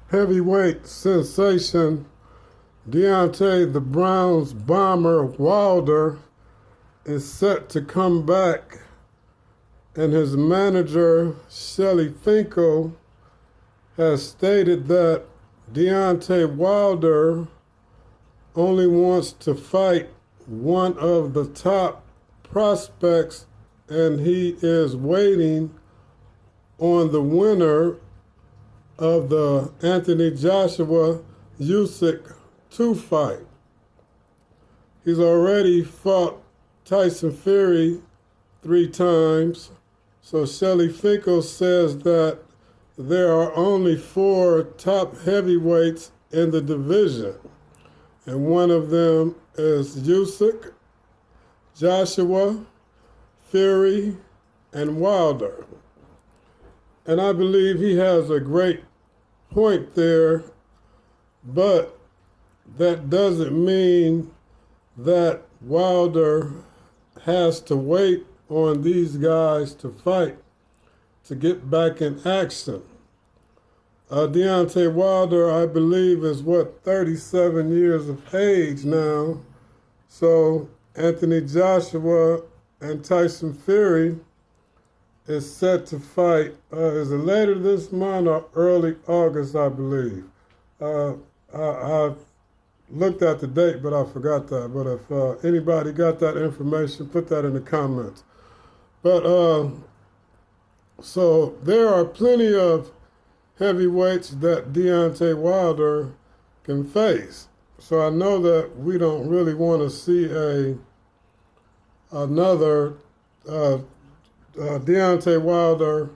Heavyweight sensation Deontay the Browns bomber Wilder is set to come back, and his manager Shelly Finkel has stated that Deontay Wilder only wants to fight one of the top prospects, and he is waiting on the winner of the Anthony Joshua Usyk 2 fight. He's already fought Tyson Fury 3 times. So Shelly Finkel says that there are only 4 top heavyweights in the division. And one of them is Usyk, Joshua, Fury, and Wilder. And I believe he has a great point there, but that doesn't mean that Wilder has to wait on these guys to fight to get back in action. Deontay Wilder, I believe, is 37 years of age now. So Anthony Joshua and Tyson Fury is set to fight. Is it later this month or early August, I believe? I looked at the date, but I forgot that. But if anybody got that information, put that in the comments. But so there are plenty of heavyweights that Deontay Wilder can face. So I know that we don't really want to see another Deontay Wilder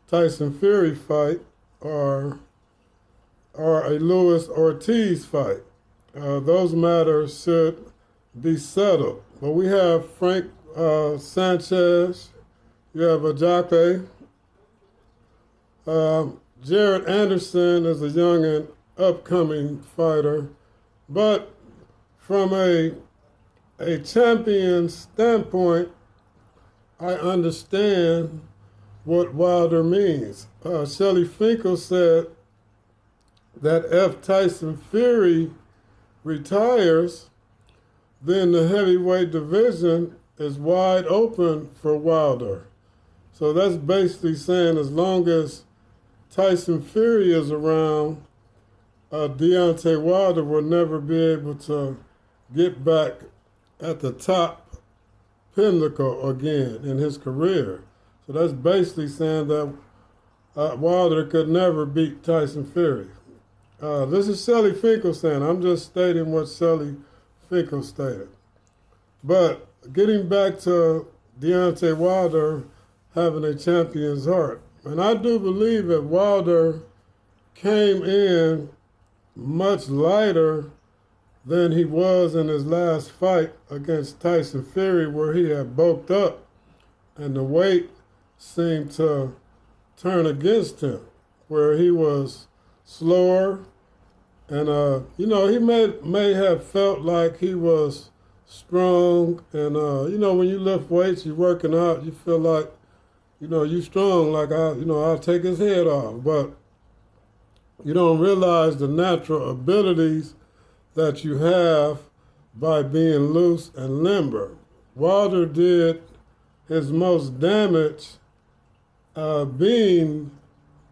Tyson Fury fight or a Luis Ortiz fight. Those matters should be settled. But we have Frank Sanchez, you have Ajape. Jared Anderson is a young and upcoming fighter. But from a champion standpoint, I understand what Wilder means. Shelly Finkel said that if Tyson Fury retires, then the heavyweight division is wide open for Wilder. So that's basically saying as long as Tyson Fury is around, Deontay Wilder will never be able to get back at the top pinnacle again in his career. So that's basically saying that Wilder could never beat Tyson Fury. This is Shelly Finkel saying. I'm just stating what Shelly Finkel stated. But getting back to Deontay Wilder having a champion's heart, and I do believe that Wilder came in much lighter than he was in his last fight against Tyson Fury, where he had bulked up and the weight seemed to turn against him, where he was slower. And, he may have felt like he was strong. And, when you lift weights, you're working out, you feel like, you strong, like, I'll take his head off. But you don't realize the natural abilities that you have by being loose and limber. Wilder did his most damage being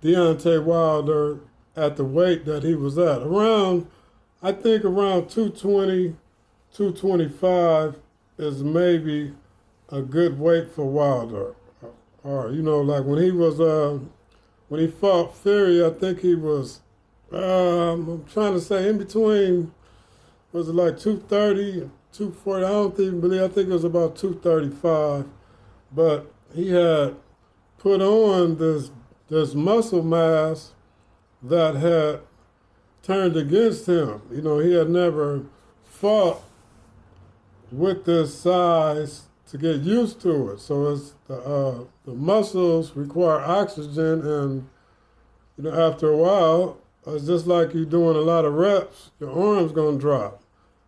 Deontay Wilder at the weight that he was at. I think around 220, 225 is maybe a good weight for Wilder. Or, like when he fought Fury, I think he was, I'm trying to say in between, was it like 230 and 240? I don't even believe, I think it was about 235. But he had put on this muscle mass that had turned against him. He had never fought with this size to get used to it. So it's the muscles require oxygen, and after a while, it's just like you're doing a lot of reps, your arm's gonna drop.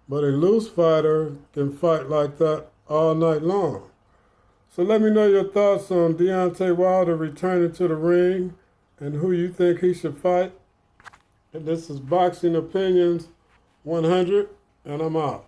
But a loose fighter can fight like that all night long. So let me know your thoughts on Deontay Wilder returning to the ring and who you think he should fight. And this is Boxing Opinions 100, and I'm out.